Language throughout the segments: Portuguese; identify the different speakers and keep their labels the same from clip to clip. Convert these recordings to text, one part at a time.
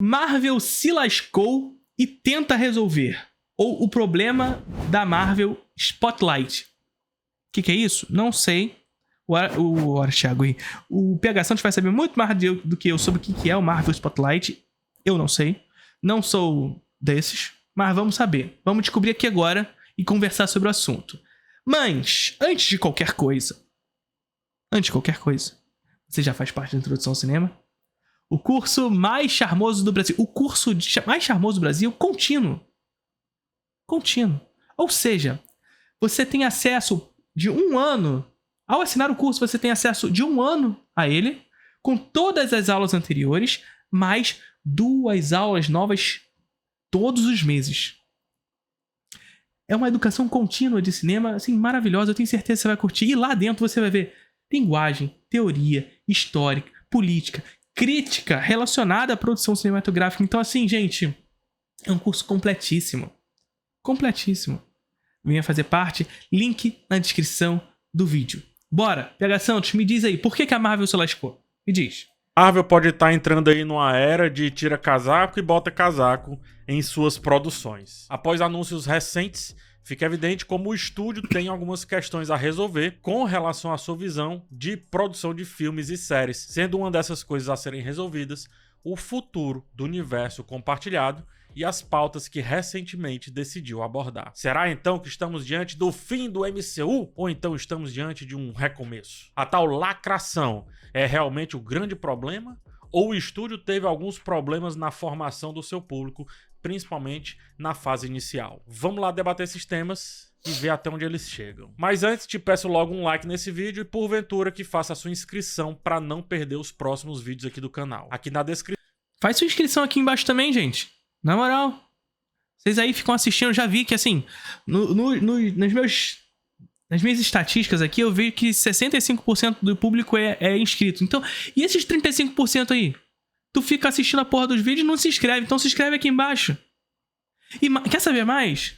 Speaker 1: Marvel se lascou e tenta resolver. Ou o problema da Marvel Spotlight. O que é isso? Não sei. Thiago aí. O PH Santos vai saber muito mais do que eu sobre o que é o Marvel Spotlight. Eu não sei. Não sou desses. Mas vamos saber. Vamos descobrir aqui agora e conversar sobre o assunto. Mas, antes de qualquer coisa, você já faz parte da Introdução ao Cinema? O curso mais charmoso do Brasil. O curso mais charmoso do Brasil contínuo. Ou seja, você tem acesso de 1 ano. Ao assinar o curso, você tem acesso de 1 ano a ele, com todas as aulas anteriores, mais 2 aulas novas todos os meses. É uma educação contínua de cinema, assim, maravilhosa. Eu tenho certeza que você vai curtir. E lá dentro você vai ver linguagem, teoria, história, política, crítica relacionada à produção cinematográfica. Então, assim, gente, é um curso completíssimo. Venha fazer parte. Link na descrição do vídeo. Bora, PH Santos, me diz aí, por que a Marvel se lascou? Me diz.
Speaker 2: Marvel pode estar entrando aí numa era de tira casaco e bota casaco em suas produções. Após anúncios recentes, fica evidente como o estúdio tem algumas questões a resolver com relação à sua visão de produção de filmes e séries, sendo uma dessas coisas a serem resolvidas o futuro do universo compartilhado e as pautas que recentemente decidiu abordar. Será então que estamos diante do fim do MCU ou então estamos diante de um recomeço? A tal lacração é realmente o grande problema? Ou o estúdio teve alguns problemas na formação do seu público, principalmente na fase inicial? Vamos lá debater esses temas e ver até onde eles chegam. Mas antes, te peço logo um like nesse vídeo e porventura que faça a sua inscrição para não perder os próximos vídeos aqui do canal. Aqui na descrição.
Speaker 1: Faz sua inscrição aqui embaixo também, gente. Na moral. Vocês aí ficam assistindo, eu já vi que assim, nas minhas estatísticas aqui, eu vi que 65% do público é inscrito. Então, e esses 35% aí? Tu fica assistindo a porra dos vídeos e não se inscreve. Então se inscreve aqui embaixo. E quer saber mais?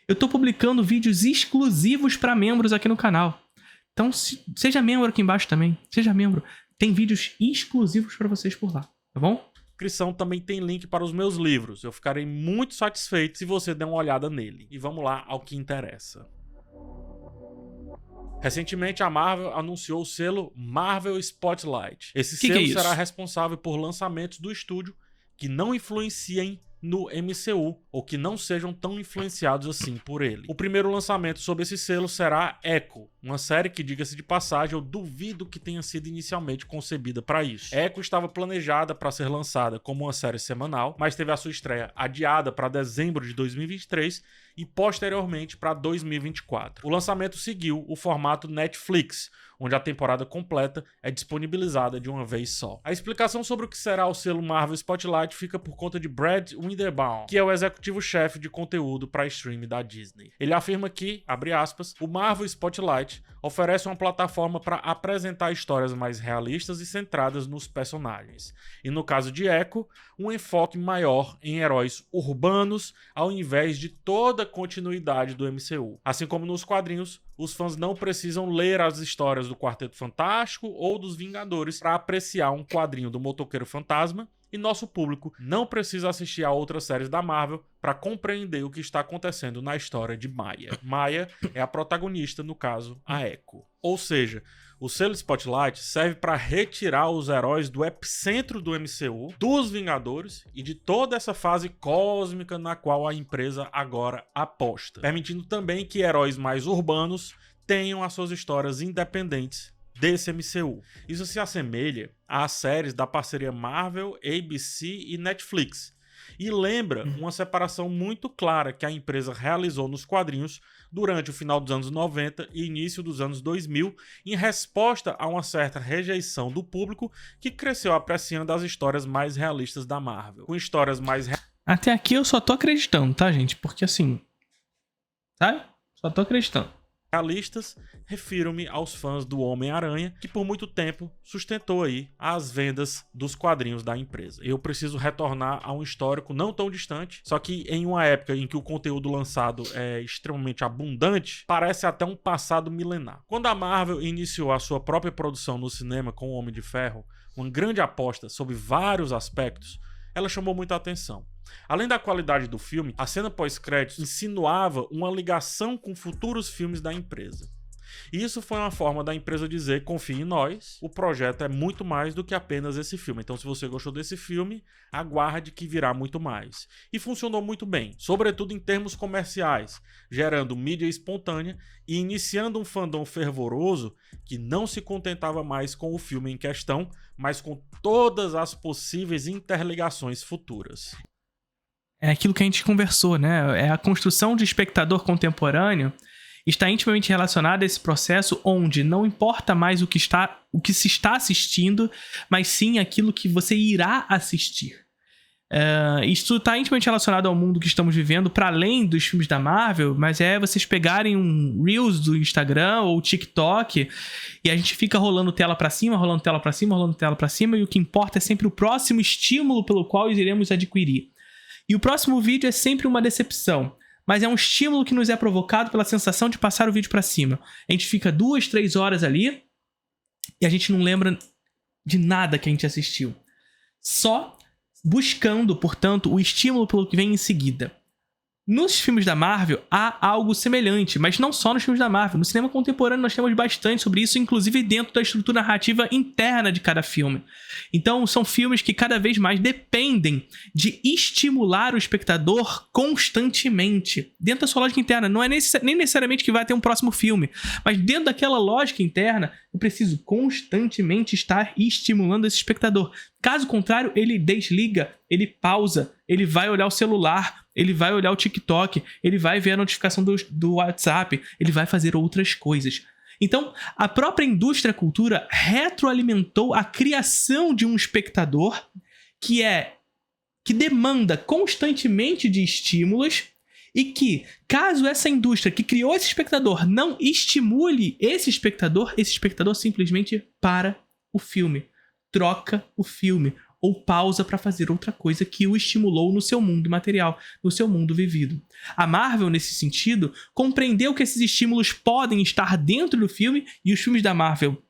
Speaker 1: Eu tô publicando vídeos exclusivos para membros aqui no canal. Então seja membro aqui embaixo também. Seja membro. Tem vídeos exclusivos para vocês por lá, tá bom?
Speaker 2: Descrição também tem link para os meus livros. Eu ficarei muito satisfeito se você der uma olhada nele. E vamos lá ao que interessa. Recentemente a Marvel anunciou o selo Marvel Spotlight. Esse selo será responsável por lançamentos do estúdio que não influenciem no MCU ou que não sejam tão influenciados assim por ele. O primeiro lançamento sob esse selo será Echo, uma série que, diga-se de passagem, eu duvido que tenha sido inicialmente concebida para isso. Echo estava planejada para ser lançada como uma série semanal, mas teve a sua estreia adiada para dezembro de 2023 e posteriormente para 2024. O lançamento seguiu o formato Netflix, onde a temporada completa é disponibilizada de uma vez só. A explicação sobre o que será o selo Marvel Spotlight fica por conta de Brad Winderbaum, que é o executivo-chefe de conteúdo para streaming da Disney. Ele afirma que, abre aspas, o Marvel Spotlight oferece uma plataforma para apresentar histórias mais realistas e centradas nos personagens. E no caso de Echo, um enfoque maior em heróis urbanos ao invés de toda a continuidade do MCU. Assim como nos quadrinhos, os fãs não precisam ler as histórias do Quarteto Fantástico ou dos Vingadores para apreciar um quadrinho do Motoqueiro Fantasma, e nosso público não precisa assistir a outras séries da Marvel para compreender o que está acontecendo na história de Maya. Maya é a protagonista, no caso, a Echo. Ou seja, o selo Spotlight serve para retirar os heróis do epicentro do MCU, dos Vingadores e de toda essa fase cósmica na qual a empresa agora aposta, permitindo também que heróis mais urbanos tenham as suas histórias independentes desse MCU. Isso se assemelha às séries da parceria Marvel, ABC e Netflix, e lembra uma separação muito clara que a empresa realizou nos quadrinhos durante o final dos anos 90 e início dos anos 2000, em resposta a uma certa rejeição do público que cresceu apreciando as histórias mais realistas da Marvel. Com histórias mais...
Speaker 1: Até aqui eu só tô acreditando, tá, gente? Porque assim... Sabe? Só tô acreditando.
Speaker 2: Realistas, refiro-me aos fãs do Homem-Aranha, que por muito tempo sustentou aí as vendas dos quadrinhos da empresa. Eu preciso retornar a um histórico não tão distante, só que em uma época em que o conteúdo lançado é extremamente abundante, parece até um passado milenar. Quando a Marvel iniciou a sua própria produção no cinema com o Homem de Ferro, uma grande aposta sob vários aspectos, ela chamou muita atenção. Além da qualidade do filme, a cena pós-créditos insinuava uma ligação com futuros filmes da empresa. E isso foi uma forma da empresa dizer: confie em nós, o projeto é muito mais do que apenas esse filme. Então, se você gostou desse filme, aguarde que virá muito mais. E funcionou muito bem, sobretudo em termos comerciais, gerando mídia espontânea e iniciando um fandom fervoroso que não se contentava mais com o filme em questão, mas com todas as possíveis interligações futuras.
Speaker 1: É aquilo que a gente conversou, né? É a construção de espectador contemporâneo está intimamente relacionada a esse processo onde não importa mais o que se está assistindo, mas sim aquilo que você irá assistir. Isso está intimamente relacionado ao mundo que estamos vivendo, para além dos filmes da Marvel, mas é vocês pegarem um Reels do Instagram ou TikTok e a gente fica rolando tela para cima, rolando tela para cima, rolando tela para cima, e o que importa é sempre o próximo estímulo pelo qual iremos adquirir. E o próximo vídeo é sempre uma decepção, mas é um estímulo que nos é provocado pela sensação de passar o vídeo pra cima. A gente fica 2, 3 horas ali e a gente não lembra de nada que a gente assistiu. Só buscando, portanto, o estímulo pelo que vem em seguida. Nos filmes da Marvel há algo semelhante, mas não só nos filmes da Marvel. No cinema contemporâneo nós temos bastante sobre isso, inclusive dentro da estrutura narrativa interna de cada filme. Então são filmes que cada vez mais dependem de estimular o espectador constantemente. Dentro da sua lógica interna, não é nem necessariamente que vai ter um próximo filme, mas dentro daquela lógica interna, eu preciso constantemente estar estimulando esse espectador. Caso contrário, ele desliga, ele pausa, ele vai olhar o celular, ele vai olhar o TikTok, ele vai ver a notificação do WhatsApp, ele vai fazer outras coisas. Então, a própria indústria cultura retroalimentou a criação de um espectador que demanda constantemente de estímulos e que, caso essa indústria que criou esse espectador não estimule esse espectador simplesmente para o filme, troca o filme ou pausa para fazer outra coisa que o estimulou no seu mundo material, no seu mundo vivido. A Marvel, nesse sentido, compreendeu que esses estímulos podem estar dentro do filme e os filmes da Marvel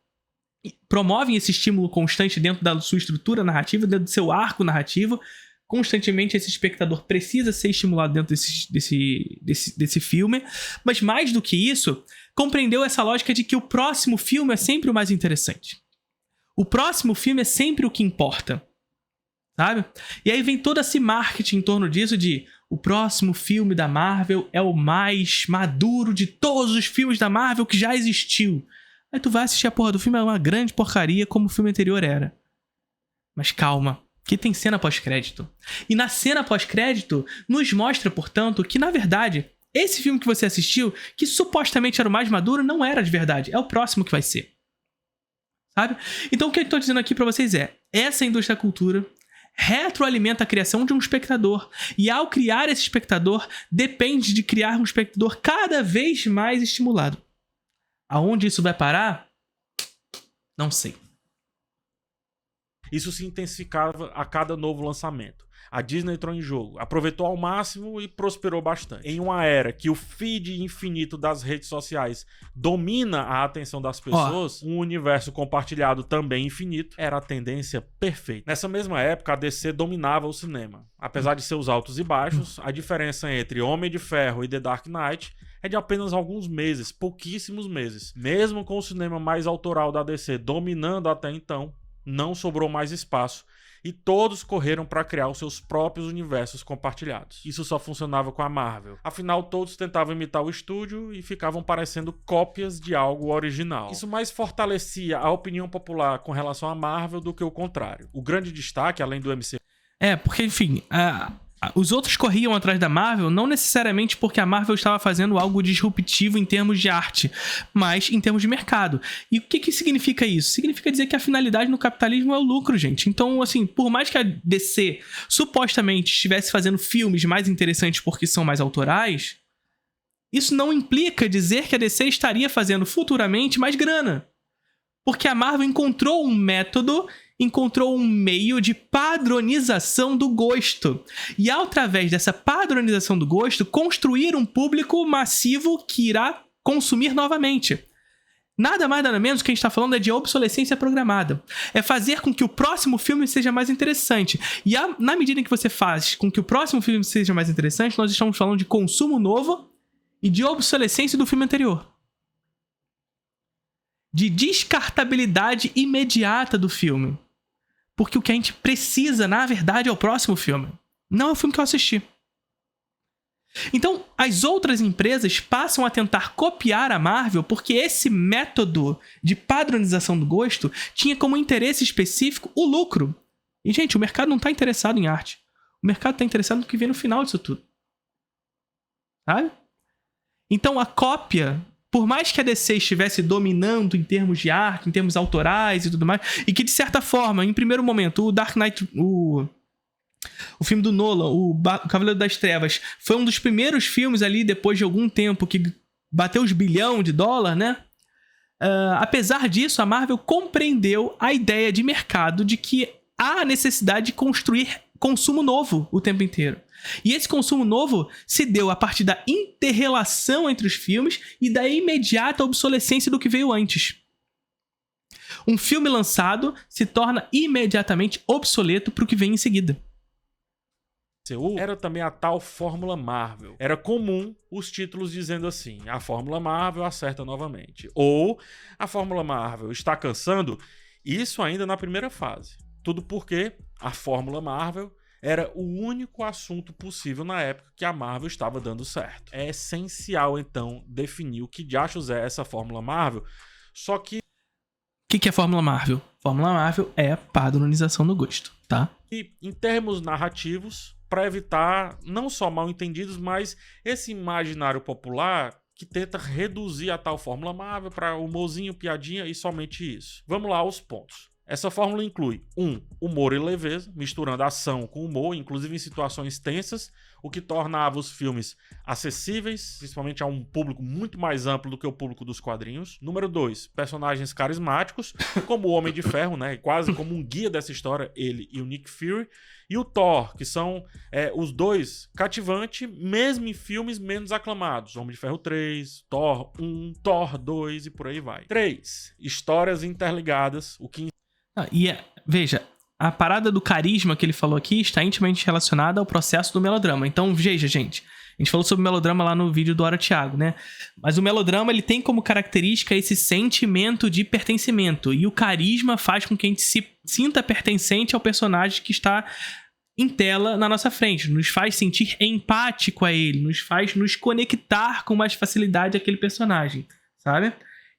Speaker 1: promovem esse estímulo constante dentro da sua estrutura narrativa, dentro do seu arco narrativo. Constantemente esse espectador precisa ser estimulado dentro desse filme, mas mais do que isso, compreendeu essa lógica de que o próximo filme é sempre o mais interessante. O próximo filme é sempre o que importa, sabe? E aí vem todo esse marketing em torno disso de o próximo filme da Marvel é o mais maduro de todos os filmes da Marvel que já existiu. Aí tu vai assistir a porra do filme, é uma grande porcaria como o filme anterior era. Mas calma, que tem cena pós-crédito. E na cena pós-crédito nos mostra, portanto, que na verdade esse filme que você assistiu, que supostamente era o mais maduro, não era de verdade. É o próximo que vai ser. Sabe? Então o que eu estou dizendo aqui para vocês é: essa indústria da cultura retroalimenta a criação de um espectador. E ao criar esse espectador, depende de criar um espectador cada vez mais estimulado. Aonde isso vai parar? Não sei.
Speaker 2: Isso se intensificava a cada novo lançamento. A Disney entrou em jogo, aproveitou ao máximo e prosperou bastante. Em uma era que o feed infinito das redes sociais domina a atenção das pessoas, um universo compartilhado também infinito era a tendência perfeita. Nessa mesma época, a DC dominava o cinema. Apesar de seus altos e baixos, a diferença entre Homem de Ferro e The Dark Knight é de apenas alguns meses, pouquíssimos meses. Mesmo com o cinema mais autoral da DC dominando até então, não sobrou mais espaço e todos correram para criar os seus próprios universos compartilhados. Isso só funcionava com a Marvel. Afinal, todos tentavam imitar o estúdio e ficavam parecendo cópias de algo original. Isso mais fortalecia a opinião popular com relação à Marvel do que o contrário. O grande destaque, além do MCU...
Speaker 1: porque, enfim... Os outros corriam atrás da Marvel não necessariamente porque a Marvel estava fazendo algo disruptivo em termos de arte, mas em termos de mercado. E o que significa isso? Significa dizer que a finalidade no capitalismo é o lucro, gente. Então, assim, por mais que a DC supostamente estivesse fazendo filmes mais interessantes porque são mais autorais, isso não implica dizer que a DC estaria fazendo futuramente mais grana. Porque a Marvel encontrou um método, encontrou um meio de padronização do gosto. E através dessa padronização do gosto, construir um público massivo que irá consumir novamente. Nada mais, nada menos que a gente está falando é de obsolescência programada. É fazer com que o próximo filme seja mais interessante. E na medida em que você faz com que o próximo filme seja mais interessante, nós estamos falando de consumo novo e de obsolescência do filme anterior. De descartabilidade imediata do filme. Porque o que a gente precisa, na verdade, é o próximo filme. Não é o filme que eu assisti. Então, as outras empresas passam a tentar copiar a Marvel porque esse método de padronização do gosto tinha como interesse específico o lucro. E, gente, o mercado não está interessado em arte. O mercado está interessado no que vem no final disso tudo. Sabe? Então, a cópia, por mais que a DC estivesse dominando em termos de arte, em termos autorais e tudo mais, e que, de certa forma, em primeiro momento, o Dark Knight... O filme do Nolan, o Cavaleiro das Trevas, foi um dos primeiros filmes ali, depois de algum tempo, que bateu os $1 bilhão, né? Apesar disso, a Marvel compreendeu a ideia de mercado de que há necessidade de construir consumo novo o tempo inteiro. E esse consumo novo se deu a partir da inter-relação entre os filmes e da imediata obsolescência do que veio antes. Um filme lançado se torna imediatamente obsoleto para o que vem em seguida.
Speaker 2: Era também a tal Fórmula Marvel. Era comum os títulos dizendo assim: a Fórmula Marvel acerta novamente. Ou a Fórmula Marvel está cansando. Isso ainda na primeira fase. Tudo porque a Fórmula Marvel era o único assunto possível na época que a Marvel estava dando certo. É essencial, então, definir o que diachos é essa Fórmula Marvel. Só que...
Speaker 1: O que é Fórmula Marvel? Fórmula Marvel é padronização do gosto, tá?
Speaker 2: E em termos narrativos, para evitar não só mal-entendidos, mas esse imaginário popular que tenta reduzir a tal Fórmula Marvel para humorzinho, piadinha e somente isso. Vamos lá aos pontos. Essa fórmula inclui 1. Humor e leveza, misturando ação com humor, inclusive em situações tensas, o que tornava os filmes acessíveis, principalmente a um público muito mais amplo do que o público dos quadrinhos. Número 2. Personagens carismáticos, como o Homem de Ferro, né? Quase como um guia dessa história, ele e o Nick Fury. E o Thor, que são os dois cativantes, mesmo em filmes menos aclamados. Homem de Ferro 3, Thor 1, Thor 2 e por aí vai. 3. Histórias interligadas, o que...
Speaker 1: Veja, a parada do carisma que ele falou aqui está intimamente relacionada ao processo do melodrama. Então, veja, gente, a gente falou sobre melodrama lá no vídeo do Hora Thiago, né? Mas o melodrama, ele tem como característica esse sentimento de pertencimento. E o carisma faz com que a gente se sinta pertencente ao personagem que está em tela na nossa frente. Nos faz sentir empático a ele, nos faz nos conectar com mais facilidade àquele personagem, sabe?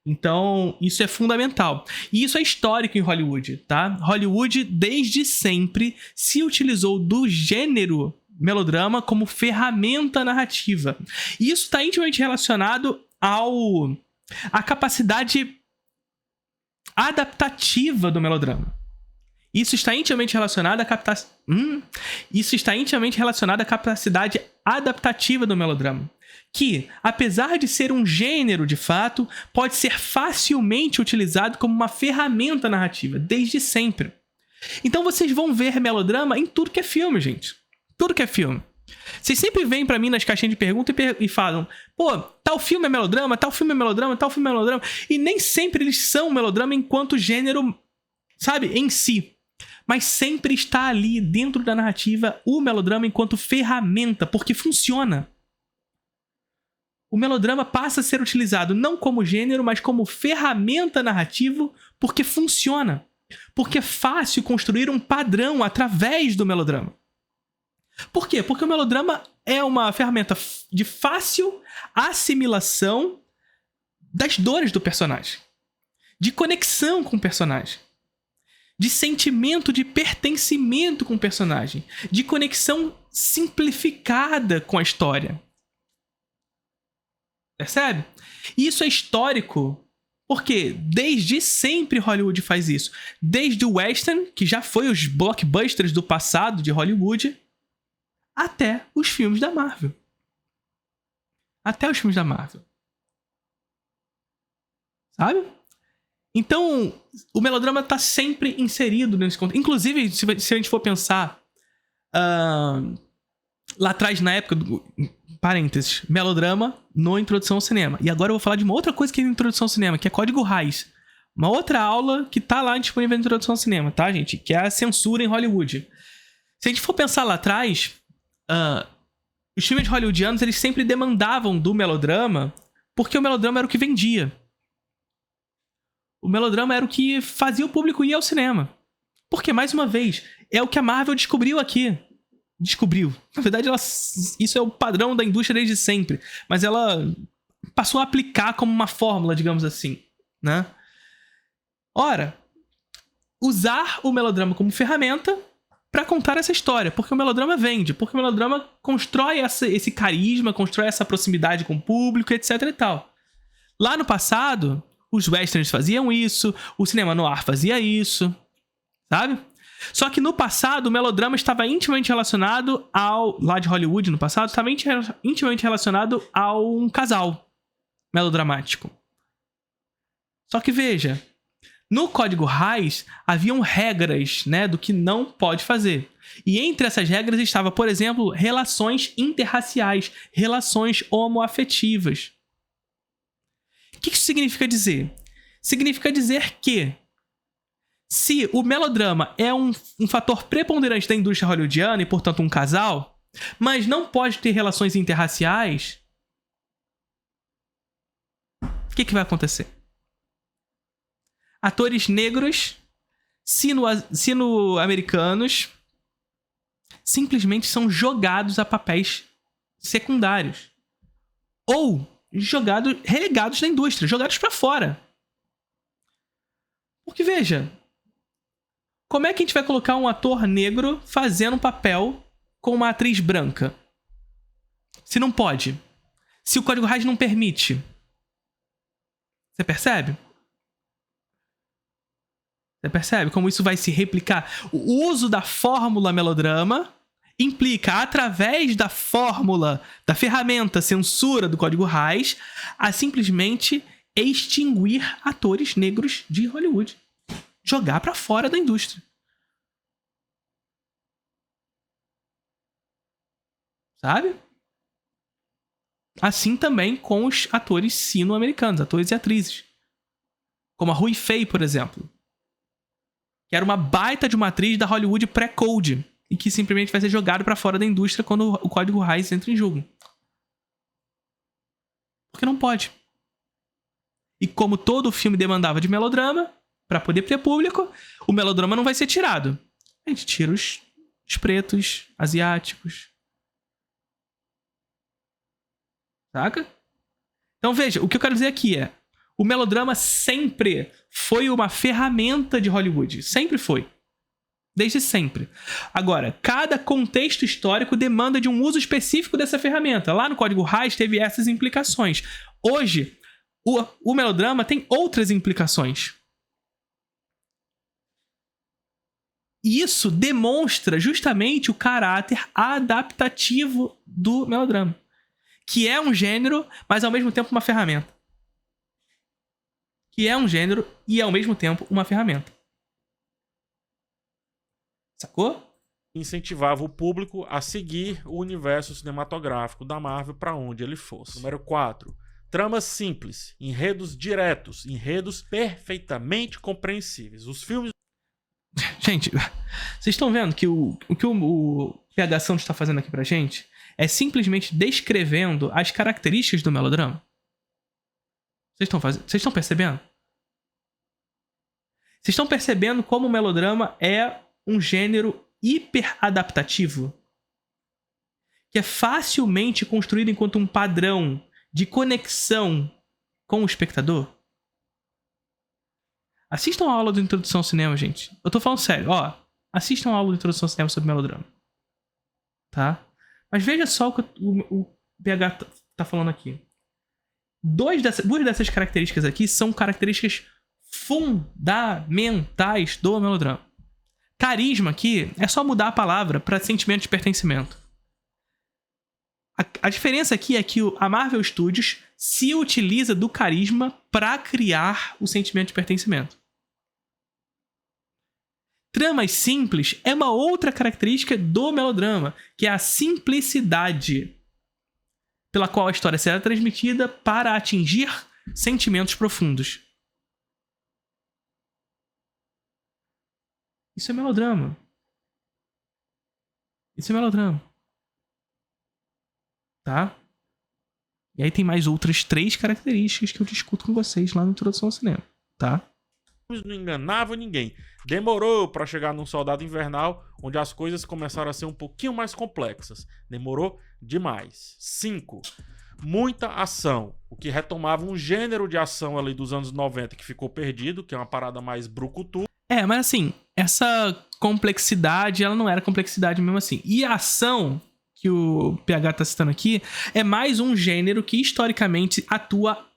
Speaker 1: Então, isso é fundamental. E isso é histórico em Hollywood, tá? Hollywood, desde sempre, se utilizou do gênero melodrama como ferramenta narrativa. E isso está intimamente relacionado à capacidade adaptativa do melodrama. Isso está intimamente relacionado à capacidade adaptativa do melodrama. Que, apesar de ser um gênero de fato, pode ser facilmente utilizado como uma ferramenta narrativa, desde sempre. Então vocês vão ver melodrama em tudo que é filme, gente. Tudo que é filme. Vocês sempre vêm pra mim nas caixinhas de pergunta e falam: pô, tal filme é melodrama, tal filme é melodrama, tal filme é melodrama. E nem sempre eles são melodrama enquanto gênero, sabe, em si. Mas sempre está ali, dentro da narrativa, o melodrama enquanto ferramenta, porque funciona. O melodrama passa a ser utilizado não como gênero, mas como ferramenta narrativa, porque funciona. Porque é fácil construir um padrão através do melodrama. Por quê? Porque o melodrama é uma ferramenta de fácil assimilação das dores do personagem. De conexão com o personagem. De sentimento de pertencimento com o personagem. De conexão simplificada com a história. Percebe? E isso é histórico, porque desde sempre Hollywood faz isso. Desde o western, que já foi os blockbusters do passado de Hollywood, até os filmes da Marvel. Até os filmes da Marvel. Sabe? Então, o melodrama está sempre inserido nesse contexto. Inclusive, se a gente for pensar lá atrás, na época do... Parênteses, melodrama no Introdução ao Cinema. E agora eu vou falar de uma outra coisa que é Introdução ao Cinema, que é Código Hays. Uma outra aula que tá lá disponível na Introdução ao Cinema, tá, gente? Que é a censura em Hollywood. Se a gente for pensar lá atrás, os filmes hollywoodianos, eles sempre demandavam do melodrama, porque o melodrama era o que vendia. O melodrama era o que fazia o público ir ao cinema. Porque, mais uma vez, é o que a Marvel descobriu aqui. Descobriu. Na verdade, isso é o padrão da indústria desde sempre. Mas ela passou a aplicar como uma fórmula, digamos assim, né? Ora, usar o melodrama como ferramenta para contar essa história. Porque o melodrama vende. Porque o melodrama constrói esse carisma, constrói essa proximidade com o público, etc e tal. Lá no passado, os westerns faziam isso, o cinema noir fazia isso, sabe? Só que no passado, o melodrama estava intimamente relacionado lá de Hollywood, no passado, estava intimamente relacionado a um casal melodramático. Só que veja, no Código Hays haviam regras, né, do que não pode fazer. E entre essas regras estava, por exemplo, relações interraciais, relações homoafetivas. O que isso significa dizer? Significa dizer que se o melodrama é um fator preponderante da indústria hollywoodiana e, portanto, um casal, mas não pode ter relações interraciais, o que vai acontecer? Atores negros, sino-americanos, simplesmente são jogados a papéis secundários. Ou relegados da indústria, jogados pra fora. Porque, veja, como é que a gente vai colocar um ator negro fazendo um papel com uma atriz branca? Se não pode. Se o Código Hays não permite. Você percebe? Você percebe como isso vai se replicar? O uso da fórmula melodrama implica, através da fórmula, da ferramenta censura do Código Hays, a simplesmente extinguir atores negros de Hollywood. Jogar pra fora da indústria. Sabe? Assim também com os atores sino-americanos, atores e atrizes. Como a Hui Fei, por exemplo. Que era uma baita de uma atriz da Hollywood pré-Code. E que simplesmente vai ser jogado pra fora da indústria quando o Código Hays entra em jogo. Porque não pode. E como todo filme demandava de melodrama, pra poder ter público, o melodrama não vai ser tirado. A gente tira os pretos, asiáticos. Saca? Então veja, o que eu quero dizer aqui é: o melodrama sempre foi uma ferramenta de Hollywood. Sempre foi. Desde sempre. Agora, cada contexto histórico demanda de um uso específico dessa ferramenta. Lá no Código Hays teve essas implicações. Hoje, o melodrama tem outras implicações. E isso demonstra justamente o caráter adaptativo do melodrama. Que é um gênero, mas ao mesmo tempo uma ferramenta. Que é um gênero e ao mesmo tempo uma ferramenta. Sacou?
Speaker 2: Incentivava o público a seguir o universo cinematográfico da Marvel para onde ele fosse. Número 4. Tramas simples, enredos diretos, enredos perfeitamente compreensíveis. Os filmes...
Speaker 1: Gente, vocês estão vendo que o que o PH Santos está fazendo aqui pra gente é simplesmente descrevendo as características do melodrama? Vocês estão percebendo? Vocês estão percebendo como o melodrama é um gênero hiperadaptativo? Que é facilmente construído enquanto um padrão de conexão com o espectador? Assistam a aula do Introdução ao Cinema, gente. Eu tô falando sério, ó. Assistam a aula do Introdução ao Cinema sobre melodrama. Tá? Mas veja só o que o PH tá falando aqui. Duas dessas características aqui são características fundamentais do melodrama. Carisma aqui é só mudar a palavra para sentimento de pertencimento. A diferença aqui é que a Marvel Studios se utiliza do carisma para criar o sentimento de pertencimento. tramas simples é uma outra característica do melodrama, que é a simplicidade pela qual a história será transmitida para atingir sentimentos profundos. Isso é melodrama. Isso é melodrama. Tá? E aí tem mais outras 3 características que eu discuto com vocês lá na Introdução ao Cinema. Tá?
Speaker 2: Não enganava ninguém. Demorou para chegar num Soldado Invernal, onde as coisas começaram a ser um pouquinho mais complexas. Demorou demais. 5. Muita ação, o que retomava um gênero de ação ali dos anos 90 que ficou perdido, que é uma parada mais brucutu.
Speaker 1: Mas assim, essa complexidade, ela não era complexidade mesmo assim. E a ação que o PH tá citando aqui é mais um gênero que historicamente atua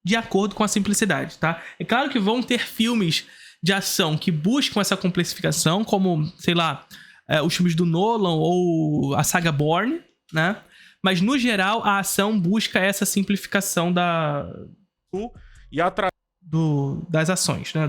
Speaker 1: de acordo com a simplicidade, tá? É claro que vão ter filmes de ação que buscam essa complexificação, como, sei lá, os filmes do Nolan ou a saga Bourne, né? Mas, no geral, a ação busca essa simplificação das ações, né?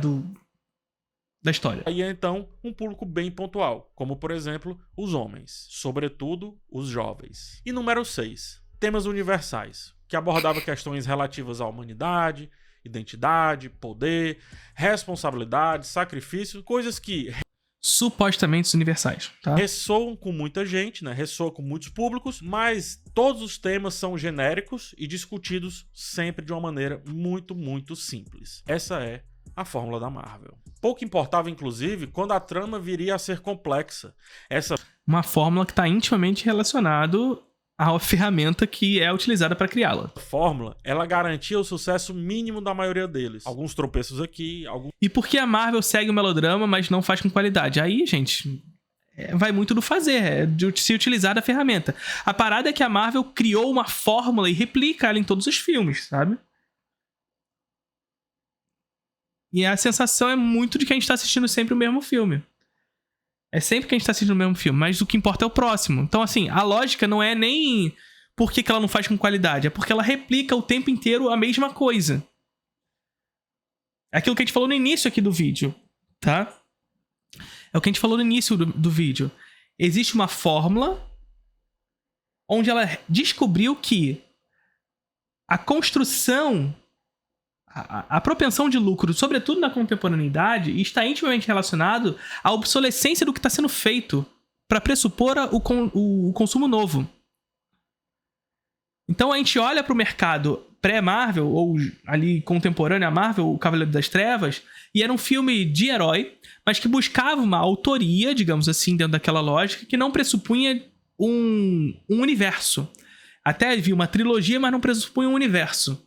Speaker 1: Da história.
Speaker 2: Aí é, então, um público bem pontual, como, por exemplo, os homens, sobretudo os jovens. E número 6, temas universais, que abordava questões relativas à humanidade, identidade, poder, responsabilidade, sacrifício, coisas que
Speaker 1: supostamente universais, tá?
Speaker 2: Ressoam com muita gente, né? Ressoam com muitos públicos, mas todos os temas são genéricos e discutidos sempre de uma maneira muito, muito simples. Essa é a fórmula da Marvel. Pouco importava, inclusive, quando a trama viria a ser complexa.
Speaker 1: Uma fórmula que está intimamente relacionada à ferramenta que é utilizada para criá-la.
Speaker 2: A fórmula, ela garantia o sucesso mínimo da maioria deles. Alguns tropeços aqui, alguns...
Speaker 1: E por que a Marvel segue o melodrama, mas não faz com qualidade? Aí, gente, vai muito do fazer, de se utilizar da ferramenta. A parada é que a Marvel criou uma fórmula e replica ela em todos os filmes, sabe? E a sensação é muito de que a gente está assistindo sempre o mesmo filme. É sempre que a gente tá assistindo o mesmo filme, mas o que importa é o próximo. Então, assim, a lógica não é nem por que ela não faz com qualidade, é porque ela replica o tempo inteiro a mesma coisa. É aquilo que a gente falou no início aqui do vídeo, tá? É o que a gente falou no início do vídeo. Existe uma fórmula onde ela descobriu que a construção, a propensão de lucro, sobretudo na contemporaneidade, está intimamente relacionado à obsolescência do que está sendo feito para pressupor o consumo novo. Então a gente olha para o mercado pré-Marvel, ou ali contemporâneo a Marvel, o Cavaleiro das Trevas, e era um filme de herói, mas que buscava uma autoria, digamos assim, dentro daquela lógica, que não pressupunha um universo. Até havia uma trilogia, mas não pressupunha um universo.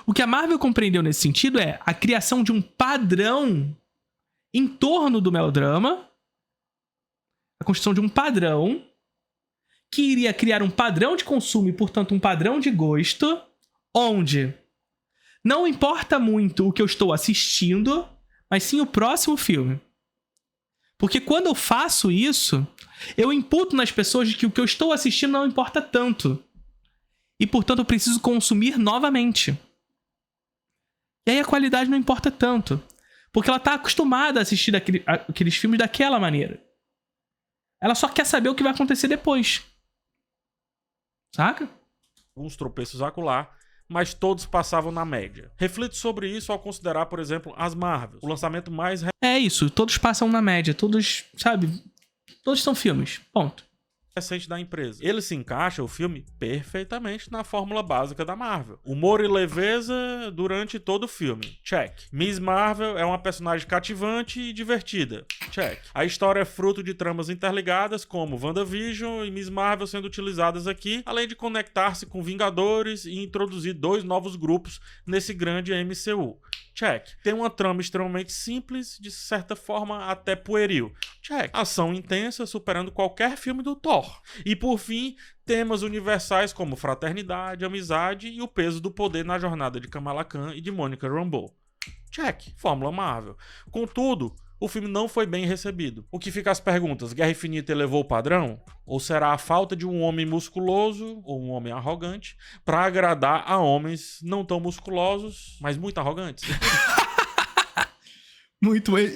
Speaker 1: O que a Marvel compreendeu nesse sentido é a criação de um padrão em torno do melodrama, a construção de um padrão que iria criar um padrão de consumo e, portanto, um padrão de gosto, onde não importa muito o que eu estou assistindo, mas sim o próximo filme. Porque quando eu faço isso, eu imputo nas pessoas de que o que eu estou assistindo não importa tanto. E, portanto, eu preciso consumir novamente. E aí a qualidade não importa tanto. Porque ela está acostumada a assistir aqueles filmes daquela maneira. Ela só quer saber o que vai acontecer depois. Saca?
Speaker 2: Alguns tropeços acolá, mas todos passavam na média. Reflito sobre isso ao considerar, por exemplo, as Marvels. O lançamento mais...
Speaker 1: É isso, todos passam na média. Todos, sabe? Todos são filmes. Ponto.
Speaker 2: Recente da empresa. Ele se encaixa, o filme, perfeitamente na fórmula básica da Marvel. Humor e leveza durante todo o filme. Check. Miss Marvel é uma personagem cativante e divertida. Check. A história é fruto de tramas interligadas, como WandaVision e Miss Marvel sendo utilizadas aqui, além de conectar-se com Vingadores e introduzir 2 novos grupos nesse grande MCU. Check. Tem uma trama extremamente simples, de certa forma até pueril. Check. Ação intensa, superando qualquer filme do Thor. E por fim, temas universais como fraternidade, amizade e o peso do poder na jornada de Kamala Khan e de Monica Rambeau. Check. Fórmula Marvel. Contudo, o filme não foi bem recebido. O que fica as perguntas: Guerra Infinita elevou o padrão? Ou será a falta de um homem musculoso, ou um homem arrogante, para agradar a homens não tão musculosos, mas muito arrogantes?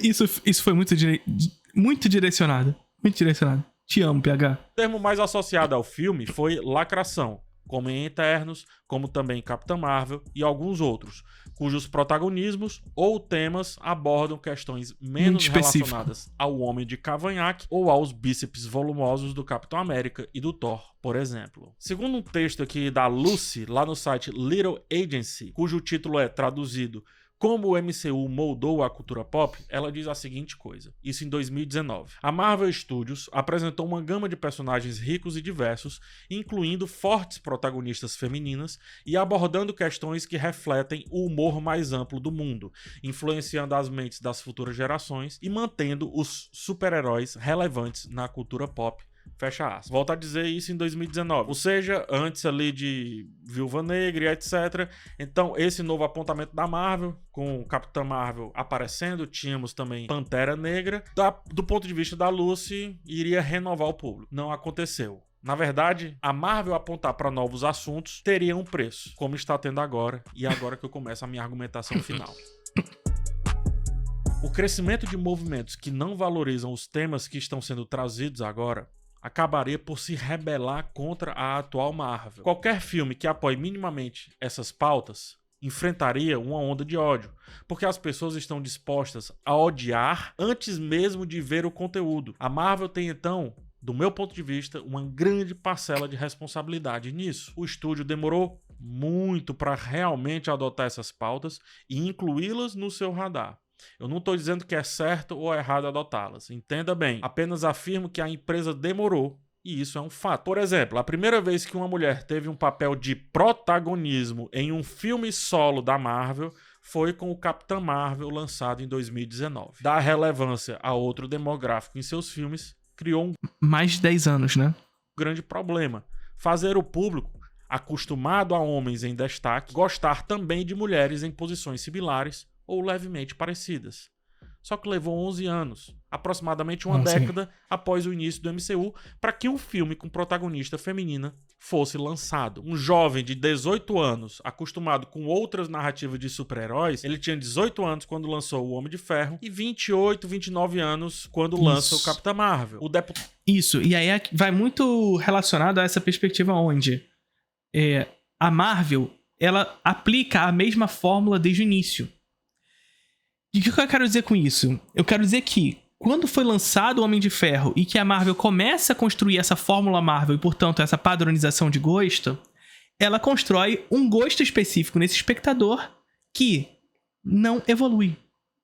Speaker 1: Isso foi muito direcionado. Muito direcionado. Te amo, PH.
Speaker 2: O termo mais associado ao filme foi lacração, como em Eternos, como também Capitã Marvel e alguns outros, cujos protagonismos ou temas abordam questões menos relacionadas ao Homem de Cavanhaque ou aos bíceps volumosos do Capitão América e do Thor, por exemplo. Segundo um texto aqui da Lucy, lá no site Little Agency, cujo título é traduzido Como o MCU moldou a cultura pop, ela diz a seguinte coisa, isso em 2019. A Marvel Studios apresentou uma gama de personagens ricos e diversos, incluindo fortes protagonistas femininas e abordando questões que refletem o humor mais amplo do mundo, influenciando as mentes das futuras gerações e mantendo os super-heróis relevantes na cultura pop. Fecha aspas. Volto a dizer isso em 2019. Ou seja, antes ali de Viúva Negra e etc. Então, esse novo apontamento da Marvel, com Capitã Marvel aparecendo, tínhamos também Pantera Negra. Do ponto de vista da Lucy, iria renovar o público. Não aconteceu. Na verdade, a Marvel apontar para novos assuntos teria um preço, como está tendo agora. E é agora que eu começo a minha argumentação final. O crescimento de movimentos que não valorizam os temas que estão sendo trazidos agora acabaria por se rebelar contra a atual Marvel. Qualquer filme que apoie minimamente essas pautas enfrentaria uma onda de ódio, porque as pessoas estão dispostas a odiar antes mesmo de ver o conteúdo. A Marvel tem então, do meu ponto de vista, uma grande parcela de responsabilidade nisso. O estúdio demorou muito para realmente adotar essas pautas e incluí-las no seu radar. Eu não estou dizendo que é certo ou errado adotá-las. Entenda bem. Apenas afirmo que a empresa demorou e isso é um fato. Por exemplo, a primeira vez que uma mulher teve um papel de protagonismo em um filme solo da Marvel foi com o Capitã Marvel, lançado em 2019. Dar relevância a outro demográfico em seus filmes criou um
Speaker 1: mais de 10 anos, né?
Speaker 2: grande problema. Fazer o público, acostumado a homens em destaque, gostar também de mulheres em posições similares ou levemente parecidas. Só que levou 11 anos, aproximadamente uma década após o início do MCU, para que um filme com protagonista feminina fosse lançado. Um jovem de 18 anos, acostumado com outras narrativas de super-heróis, ele tinha 18 anos quando lançou O Homem de Ferro e 28, 29 anos quando lança o Capitã Marvel.
Speaker 1: Isso, e aí vai muito relacionado a essa perspectiva onde a Marvel, ela aplica a mesma fórmula desde o início. E o que eu quero dizer com isso? Eu quero dizer que, quando foi lançado o Homem de Ferro e que a Marvel começa a construir essa fórmula Marvel e, portanto, essa padronização de gosto, ela constrói um gosto específico nesse espectador que não evolui,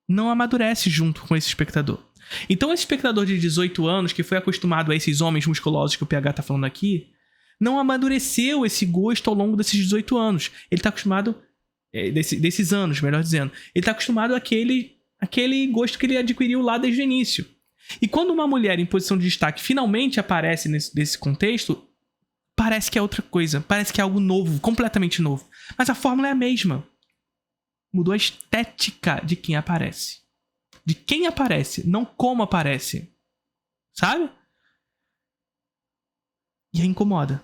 Speaker 1: não amadurece junto com esse espectador. Então, esse espectador de 18 anos, que foi acostumado a esses homens musculosos que o PH tá falando aqui, não amadureceu esse gosto ao longo desses 18 anos. Ele tá acostumado... desses anos, melhor dizendo. Ele tá acostumado àquele gosto que ele adquiriu lá desde o início. E quando uma mulher em posição de destaque finalmente aparece nesse contexto, parece que é outra coisa. Parece que é algo novo, completamente novo. Mas a fórmula é a mesma. Mudou a estética de quem aparece. De quem aparece, não como aparece. Sabe? E aí incomoda.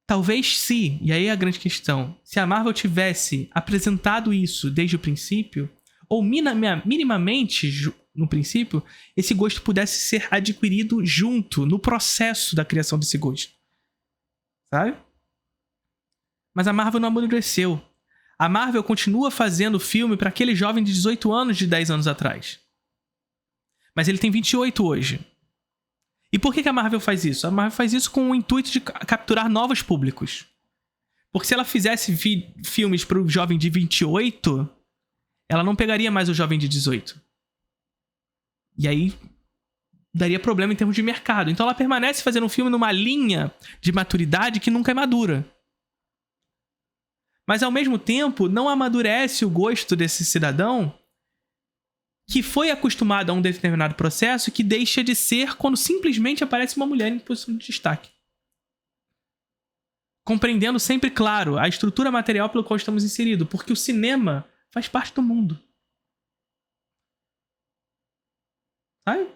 Speaker 1: Talvez se, e aí é a grande questão, se a Marvel tivesse apresentado isso desde o princípio, ou minimamente no princípio, esse gosto pudesse ser adquirido junto, no processo da criação desse gosto. Sabe? Mas a Marvel não amadureceu. A Marvel continua fazendo filme para aquele jovem de 18 anos de 10 anos atrás. Mas ele tem 28 hoje. E por que a Marvel faz isso? A Marvel faz isso com o intuito de capturar novos públicos. Porque se ela fizesse filmes para o jovem de 28, ela não pegaria mais o jovem de 18. E aí daria problema em termos de mercado. Então ela permanece fazendo um filme numa linha de maturidade que nunca é madura. Mas ao mesmo tempo não amadurece o gosto desse cidadão que foi acostumado a um determinado processo que deixa de ser quando simplesmente aparece uma mulher em posição de destaque. Compreendendo sempre, claro, a estrutura material pelo qual estamos inseridos, porque o cinema faz parte do mundo. Sabe?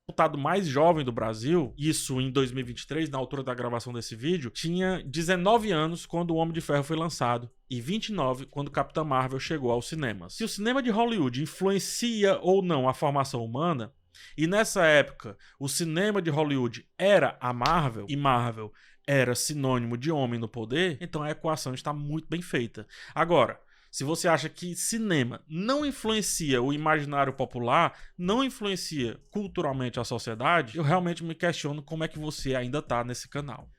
Speaker 2: O deputado mais jovem do Brasil, isso em 2023, na altura da gravação desse vídeo, tinha 19 anos quando o Homem de Ferro foi lançado e 29 quando Capitã Marvel chegou aos cinemas. Se o cinema de Hollywood influencia ou não a formação humana, e nessa época o cinema de Hollywood era a Marvel, e Marvel era sinônimo de homem no poder, então a equação está muito bem feita. Agora, se você acha que cinema não influencia o imaginário popular, não influencia culturalmente a sociedade, eu realmente me questiono como é que você ainda tá nesse canal.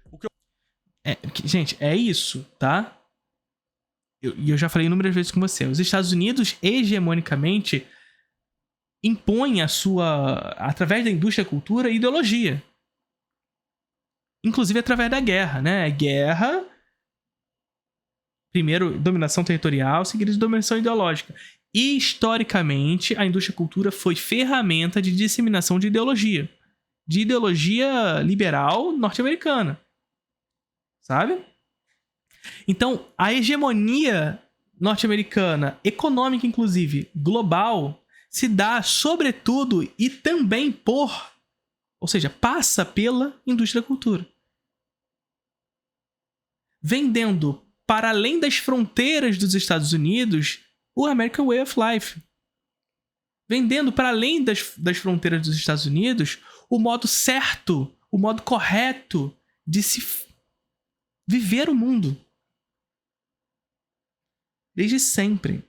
Speaker 1: Gente, é isso, tá? E eu já falei inúmeras vezes com você. Os Estados Unidos, hegemonicamente, impõem através da indústria cultura, ideologia. Inclusive através da guerra, né? Guerra... Primeiro, dominação territorial, seguida de dominação ideológica. E, historicamente, a indústria cultura foi ferramenta de disseminação de ideologia liberal norte-americana. Sabe? Então, a hegemonia norte-americana, econômica inclusive, global, se dá sobretudo e também ou seja, passa pela indústria da cultura. Vendendo para além das fronteiras dos Estados Unidos, o American Way of Life. Vendendo para além das fronteiras dos Estados Unidos o modo certo, o modo correto de se viver o mundo. Desde sempre.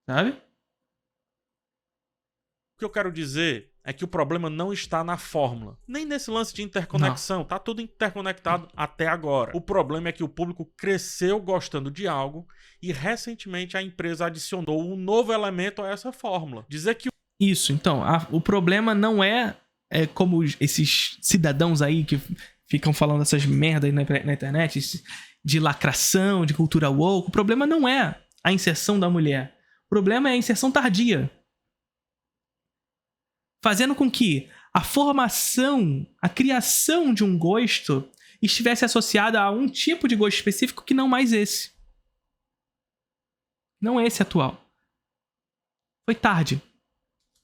Speaker 1: Sabe?
Speaker 2: O que eu quero dizer é que o problema não está na fórmula, nem nesse lance de interconexão. Tá tudo interconectado até agora. O problema é que o público cresceu gostando de algo e recentemente a empresa adicionou um novo elemento a essa fórmula. Dizer que
Speaker 1: isso, então, o problema não é como esses cidadãos aí que ficam falando essas merdas na internet, de lacração, de cultura woke. O problema não é a inserção da mulher. O problema é a inserção tardia. Fazendo com que a formação, a criação de um gosto estivesse associada a um tipo de gosto específico que não mais esse. Não esse atual. Foi tarde.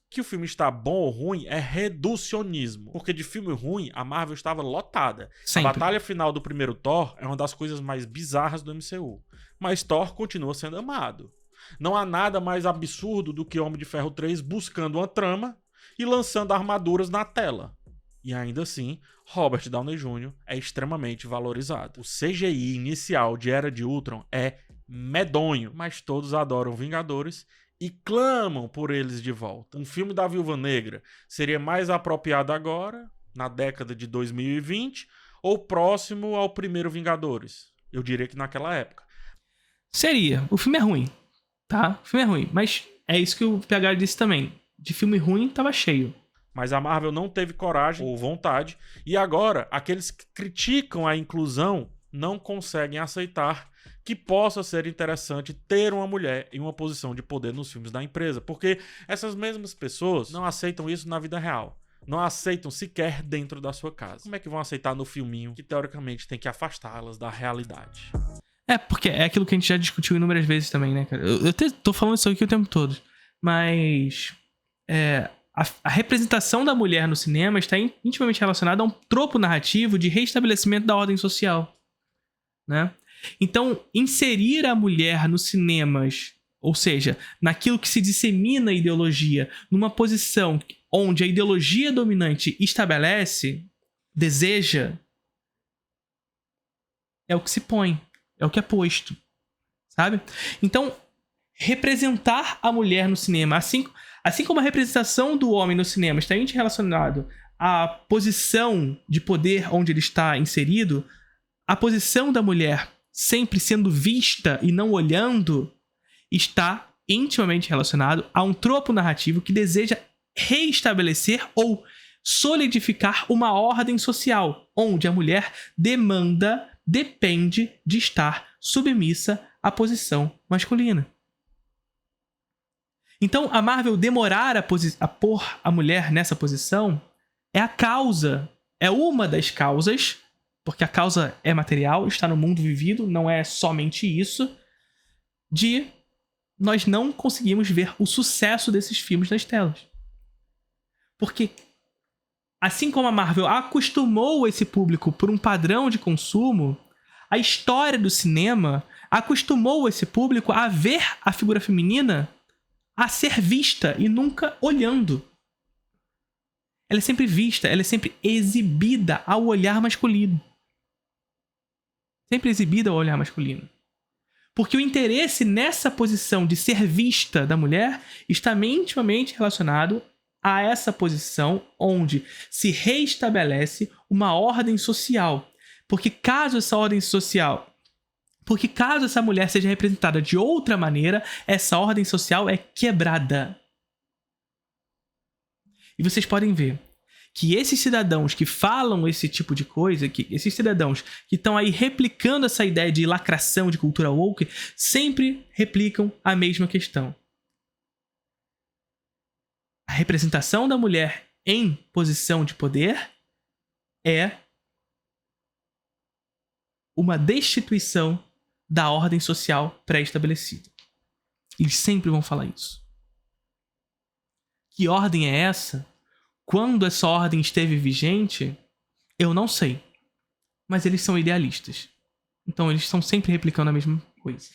Speaker 2: Que o filme está bom ou ruim é reducionismo. Porque de filme ruim, a Marvel estava lotada.
Speaker 1: Sempre.
Speaker 2: A batalha final do primeiro Thor é uma das coisas mais bizarras do MCU. Mas Thor continua sendo amado. Não há nada mais absurdo do que Homem de Ferro 3 buscando uma trama e lançando armaduras na tela. E ainda assim, Robert Downey Jr. é extremamente valorizado. O CGI inicial de Era de Ultron é medonho, mas todos adoram Vingadores e clamam por eles de volta. Um filme da Viúva Negra seria mais apropriado agora, na década de 2020, ou próximo ao primeiro Vingadores? Eu diria que naquela época.
Speaker 1: Seria. O filme é ruim, tá? O filme é ruim, mas é isso que o PH disse também. De filme ruim, tava cheio.
Speaker 2: Mas a Marvel não teve coragem ou vontade, e agora aqueles que criticam a inclusão não conseguem aceitar que possa ser interessante ter uma mulher em uma posição de poder nos filmes da empresa, porque essas mesmas pessoas não aceitam isso na vida real. Não aceitam sequer dentro da sua casa. Como é que vão aceitar no filminho que teoricamente tem que afastá-las da realidade?
Speaker 1: Porque é aquilo que a gente já discutiu inúmeras vezes também, né, cara? Eu tô falando isso aqui o tempo todo, mas... A representação da mulher no cinema está intimamente relacionada a um tropo narrativo de reestabelecimento da ordem social, né? Então, inserir a mulher nos cinemas, ou seja, naquilo que se dissemina a ideologia, numa posição onde a ideologia dominante estabelece, deseja, é o que se põe, é o que é posto, sabe? Então, representar a mulher no cinema, assim como a representação do homem no cinema está relacionado à posição de poder onde ele está inserido, a posição da mulher sempre sendo vista e não olhando está intimamente relacionado a um tropo narrativo que deseja reestabelecer ou solidificar uma ordem social, onde a mulher depende de estar submissa à posição masculina. Então, a Marvel demorar a pôr a mulher nessa posição é uma das causas, porque a causa é material, está no mundo vivido, não é somente isso, de nós não conseguimos ver o sucesso desses filmes nas telas. Porque, assim como a Marvel acostumou esse público por um padrão de consumo, a história do cinema acostumou esse público a ver a figura feminina a ser vista e nunca olhando. Ela é sempre vista, ela é sempre exibida ao olhar masculino. Sempre exibida ao olhar masculino. Porque o interesse nessa posição de ser vista da mulher está intimamente relacionado a essa posição onde se reestabelece uma ordem social. Porque caso essa mulher seja representada de outra maneira, essa ordem social é quebrada. E vocês podem ver que esses cidadãos que falam esse tipo de coisa, que esses cidadãos que estão aí replicando essa ideia de lacração de cultura woke, sempre replicam a mesma questão. A representação da mulher em posição de poder é uma destituição da ordem social pré-estabelecida. Eles sempre vão falar isso. Que ordem é essa? Quando essa ordem esteve vigente, eu não sei. Mas eles são idealistas. Então eles estão sempre replicando a mesma coisa.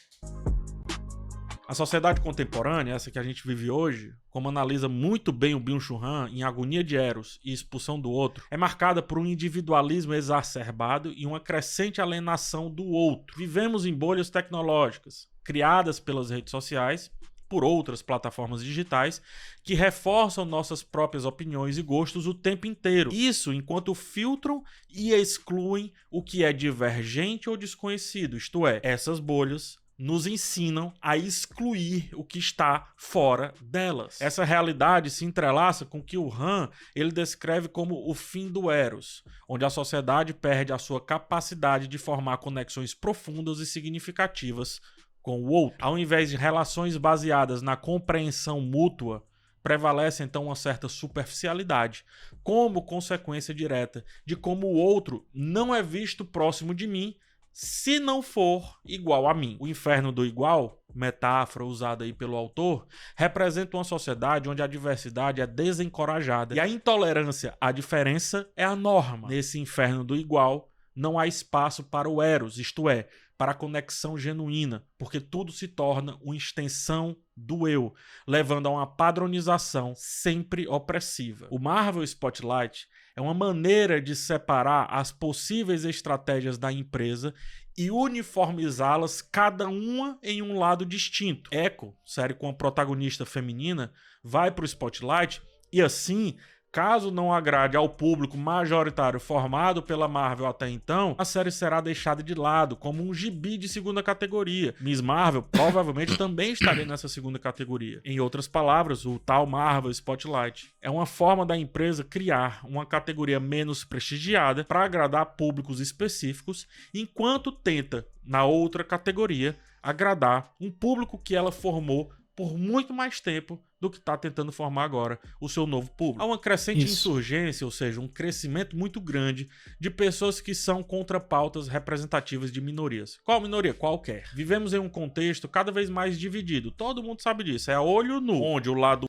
Speaker 2: A sociedade contemporânea, essa que a gente vive hoje, como analisa muito bem o Byung-Chul Han em Agonia de Eros e Expulsão do Outro, é marcada por um individualismo exacerbado e uma crescente alienação do outro. Vivemos em bolhas tecnológicas, criadas pelas redes sociais, por outras plataformas digitais, que reforçam nossas próprias opiniões e gostos o tempo inteiro. Isso enquanto filtram e excluem o que é divergente ou desconhecido, isto é, essas bolhas nos ensinam a excluir o que está fora delas. Essa realidade se entrelaça com o que o Han ele descreve como o fim do Eros, onde a sociedade perde a sua capacidade de formar conexões profundas e significativas com o outro. Ao invés de relações baseadas na compreensão mútua, prevalece então uma certa superficialidade, como consequência direta de como o outro não é visto próximo de mim, se não for igual a mim. O inferno do igual, metáfora usada aí pelo autor, representa uma sociedade onde a diversidade é desencorajada e a intolerância à diferença é a norma. Nesse inferno do igual, não há espaço para o eros, isto é, para a conexão genuína, porque tudo se torna uma extensão do eu, levando a uma padronização sempre opressiva. O Marvel Spotlight é uma maneira de separar as possíveis estratégias da empresa e uniformizá-las cada uma em um lado distinto. Echo, série com a protagonista feminina, vai para o Spotlight e assim, caso não agrade ao público majoritário formado pela Marvel até então, a série será deixada de lado como um gibi de segunda categoria. Miss Marvel provavelmente também estaria nessa segunda categoria. Em outras palavras, o tal Marvel Spotlight é uma forma da empresa criar uma categoria menos prestigiada para agradar públicos específicos, enquanto tenta, na outra categoria, agradar um público que ela formou por muito mais tempo do que está tentando formar agora o seu novo público. Há uma crescente insurgência, ou seja, um crescimento muito grande de pessoas que são contra pautas representativas de minorias. Qual minoria? Qualquer. Vivemos em um contexto cada vez mais dividido. Todo mundo sabe disso. É a olho nu, onde o lado...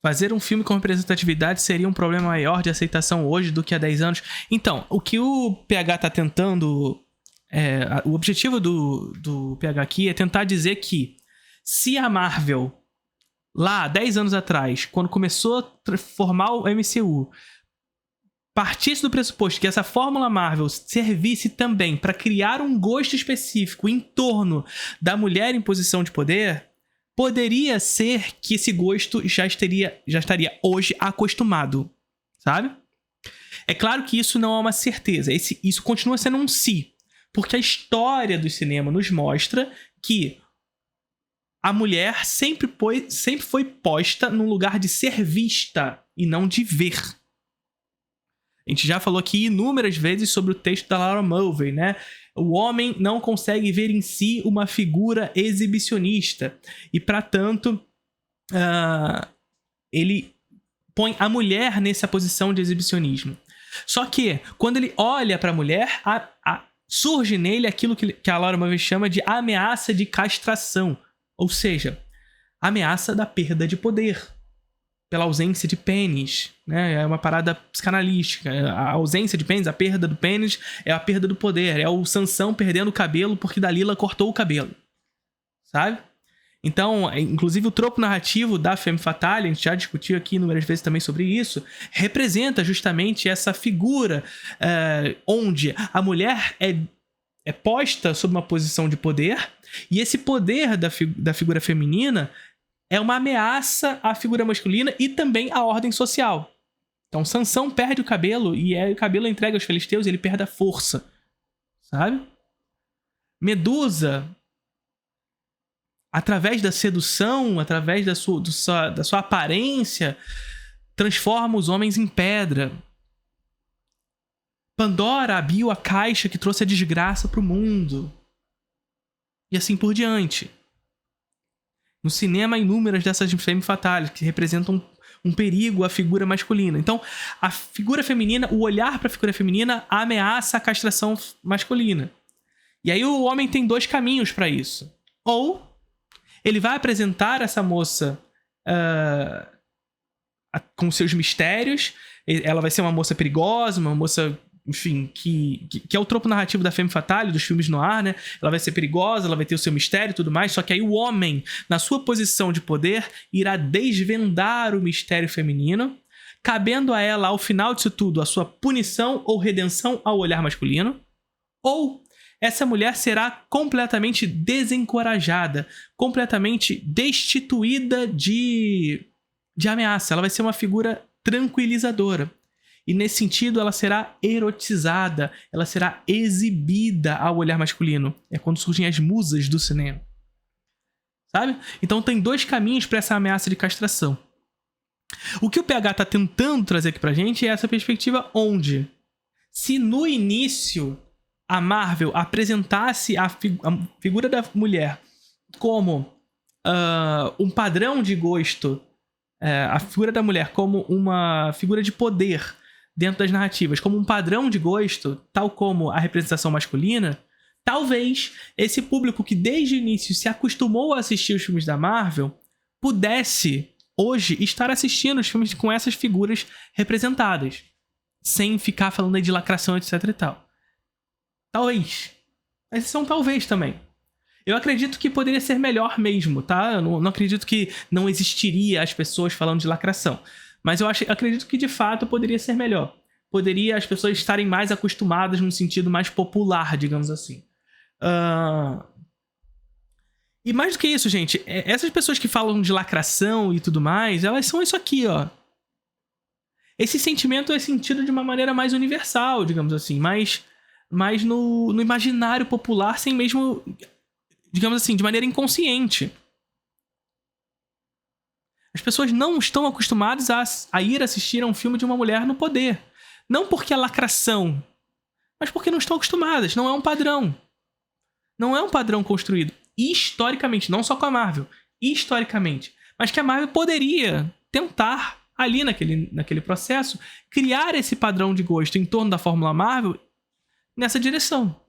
Speaker 1: Fazer um filme com representatividade seria um problema maior de aceitação hoje do que há 10 anos. Então, o que o PH está tentando... o objetivo do PH aqui é tentar dizer que se a Marvel, lá 10 anos atrás, quando começou a formar o MCU, partisse do pressuposto que essa fórmula Marvel servisse também para criar um gosto específico em torno da mulher em posição de poder, poderia ser que esse gosto já estaria hoje acostumado, sabe? É claro que isso não é uma certeza, isso continua sendo um si, porque a história do cinema nos mostra que a mulher sempre foi posta num lugar de ser vista e não de ver. A gente já falou aqui inúmeras vezes sobre o texto da Laura Mulvey, né? O homem não consegue ver em si uma figura exibicionista e, para tanto, ele põe a mulher nessa posição de exibicionismo. Só que, quando ele olha para a mulher, surge nele aquilo que a Laura Mulvey chama de ameaça de castração. Ou seja, ameaça da perda de poder. pela ausência de pênis, né? É uma parada psicanalística. A ausência de pênis, a perda do pênis, é a perda do poder. É o Sansão perdendo o cabelo porque Dalila cortou o cabelo. Sabe? Então, inclusive o tropo narrativo da Femme Fatale, a gente já discutiu aqui inúmeras vezes também sobre isso, representa justamente essa figura onde a mulher é posta sob uma posição de poder, e esse poder da figura feminina é uma ameaça à figura masculina e também à ordem social. Então, Sansão perde o cabelo e o cabelo é entregue aos filisteus e ele perde a força. Sabe? Medusa, através da sedução, através da sua aparência, transforma os homens em pedra. Pandora abriu a caixa que trouxe a desgraça para o mundo. E assim por diante. No cinema, inúmeras dessas femme fatales que representam um perigo à figura masculina. Então, a figura feminina, o olhar para a figura feminina ameaça a castração masculina. E aí o homem tem 2 caminhos para isso. Ou ele vai apresentar essa moça com seus mistérios. Ela vai ser uma moça perigosa, uma moça, enfim, que é o tropo narrativo da Femme Fatale, dos filmes noir, né? Ela vai ser perigosa, ela vai ter o seu mistério e tudo mais. Só que aí o homem, na sua posição de poder, irá desvendar o mistério feminino, cabendo a ela, ao final disso tudo, a sua punição ou redenção ao olhar masculino. Ou essa mulher será completamente desencorajada, completamente destituída de ameaça. Ela vai ser uma figura tranquilizadora. E nesse sentido, ela será erotizada, ela será exibida ao olhar masculino. É quando surgem as musas do cinema. Sabe? Então tem 2 caminhos para essa ameaça de castração. O que o PH está tentando trazer aqui pra gente é essa perspectiva onde, se no início a Marvel apresentasse a figura da mulher como um padrão de gosto, a figura da mulher como uma figura de poder dentro das narrativas, como um padrão de gosto, tal como a representação masculina, talvez esse público que desde o início se acostumou a assistir os filmes da Marvel pudesse hoje estar assistindo os filmes com essas figuras representadas, sem ficar falando aí de lacração, etc e tal. Talvez. Mas isso é um talvez também. Eu acredito que poderia ser melhor mesmo, tá? Eu não acredito que não existiria as pessoas falando de lacração. Mas eu acredito que, de fato, poderia ser melhor. Poderia as pessoas estarem mais acostumadas num sentido mais popular, digamos assim. E mais do que isso, gente, essas pessoas que falam de lacração e tudo mais, elas são isso aqui, ó. Esse sentimento é sentido de uma maneira mais universal, digamos assim, mais no imaginário popular, sem mesmo, digamos assim, de maneira inconsciente. As pessoas não estão acostumadas a ir assistir a um filme de uma mulher no poder. Não porque é lacração, mas porque não estão acostumadas. Não é um padrão. Não é um padrão construído. Historicamente, não só com a Marvel. Historicamente. Mas que a Marvel poderia tentar, ali naquele processo, criar esse padrão de gosto em torno da Fórmula Marvel nessa direção.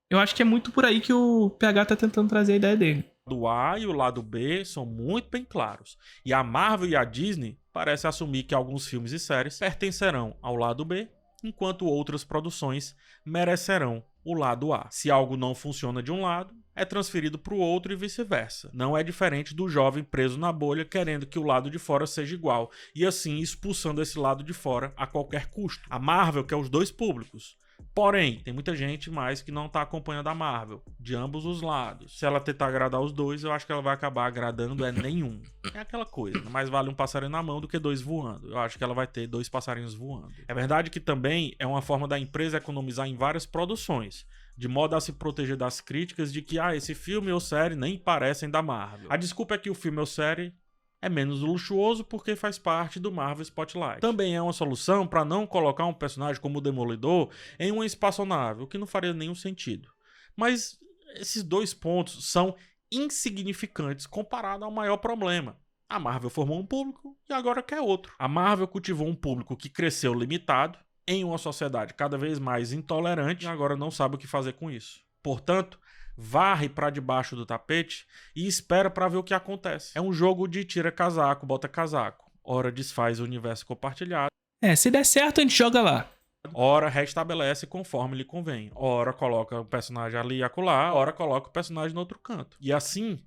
Speaker 1: Eu acho que é muito por aí que o PH tá tentando trazer a ideia dele.
Speaker 2: O lado A e o lado B são muito bem claros. E a Marvel e a Disney parecem assumir que alguns filmes e séries pertencerão ao lado B, enquanto outras produções merecerão o lado A. Se algo não funciona de um lado, é transferido para o outro e vice-versa. Não é diferente do jovem preso na bolha querendo que o lado de fora seja igual, e assim expulsando esse lado de fora a qualquer custo. A Marvel quer os 2 públicos. Porém, tem muita gente mais que não tá acompanhando a Marvel, de ambos os lados. Se ela tentar agradar os 2, eu acho que ela vai acabar agradando nenhum. É aquela coisa, mais vale um passarinho na mão do que 2 voando. Eu acho que ela vai ter 2 passarinhos voando. É verdade que também é uma forma da empresa economizar em várias produções, de modo a se proteger das críticas de que esse filme ou série nem parecem da Marvel. A desculpa é que o filme ou série é menos luxuoso porque faz parte do Marvel Spotlight. Também é uma solução para não colocar um personagem como o Demolidor em uma espaçonave, o que não faria nenhum sentido. Mas esses 2 pontos são insignificantes comparado ao maior problema. A Marvel formou um público e agora quer outro. A Marvel cultivou um público que cresceu limitado em uma sociedade cada vez mais intolerante e agora não sabe o que fazer com isso. Portanto, varre para debaixo do tapete e espera para ver o que acontece. É um jogo de tira casaco, bota casaco. ora desfaz o universo compartilhado.
Speaker 1: Se der certo, a gente joga lá.
Speaker 2: Ora restabelece conforme lhe convém. Ora coloca o personagem ali e acolá, ora coloca o personagem no outro canto. E assim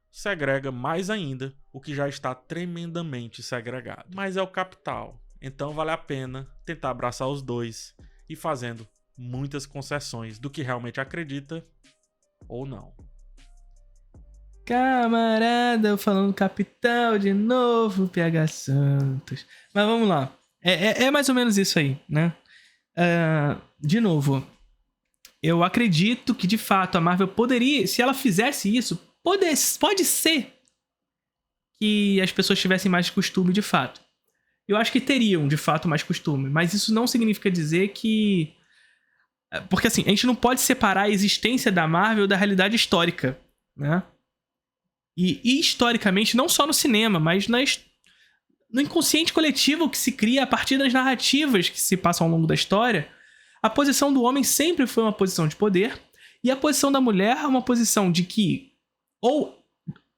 Speaker 2: segrega mais ainda o que já está tremendamente segregado. Mas é o capital. Então vale a pena tentar abraçar os dois e fazendo muitas concessões do que realmente acredita ou não.
Speaker 1: Camarada, eu falando capital de novo, PH Santos. Mas vamos lá. É mais ou menos isso aí, né? De novo, eu acredito que de fato a Marvel poderia, se ela fizesse isso, pode ser que as pessoas tivessem mais costume de fato. Eu acho que teriam de fato mais costume, mas isso não significa dizer que... Porque assim, a gente não pode separar a existência da Marvel da realidade histórica, né? E historicamente, não só no cinema, mas no inconsciente coletivo que se cria a partir das narrativas que se passam ao longo da história, a posição do homem sempre foi uma posição de poder, e a posição da mulher é uma posição de que, ou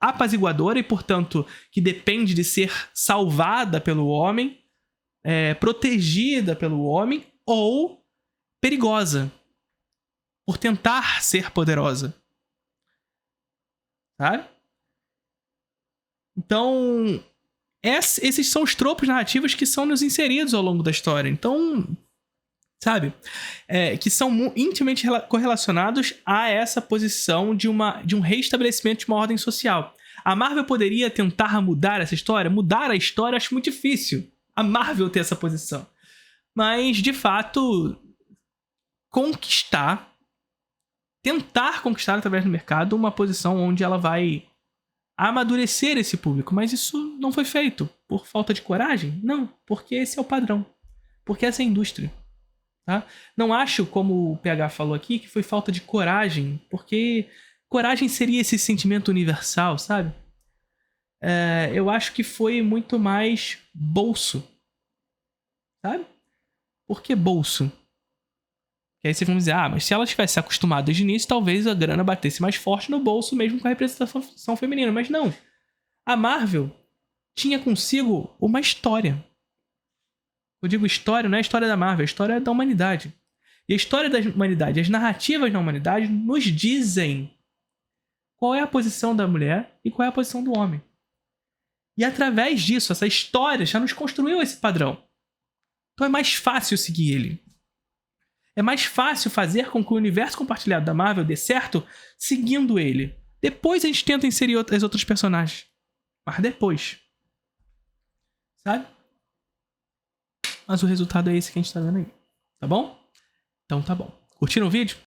Speaker 1: apaziguadora, e portanto, que depende de ser salvada pelo homem, protegida pelo homem, ou perigosa, por tentar ser poderosa. Sabe? Então, esses são os tropos narrativos que são nos inseridos ao longo da história. Então, sabe? Que são intimamente correlacionados a essa posição de um reestabelecimento de uma ordem social. A Marvel poderia tentar mudar essa história? Mudar a história acho muito difícil. A Marvel ter essa posição. Mas, de fato, tentar conquistar através do mercado uma posição onde ela vai amadurecer esse público. Mas isso não foi feito por falta de coragem? Não, porque esse é o padrão. Porque essa é a indústria. Tá? Não acho, como o PH falou aqui, que foi falta de coragem, porque coragem seria esse sentimento universal, sabe? Eu acho que foi muito mais bolso. Sabe? Por que bolso? E aí vocês vão dizer, mas se ela tivesse se acostumado desde o início, talvez a grana batesse mais forte no bolso, mesmo com a representação feminina. Mas não. A Marvel tinha consigo uma história. Eu digo história, não é a história da Marvel, é a história da humanidade. E a história da humanidade, as narrativas da humanidade nos dizem qual é a posição da mulher e qual é a posição do homem. E através disso, essa história já nos construiu esse padrão. Então é mais fácil seguir ele. É mais fácil fazer com que o universo compartilhado da Marvel dê certo seguindo ele. Depois a gente tenta inserir as outras personagens. Mas depois. Sabe? Mas o resultado é esse que a gente tá vendo aí. Tá bom? Então tá bom. Curtiram o vídeo?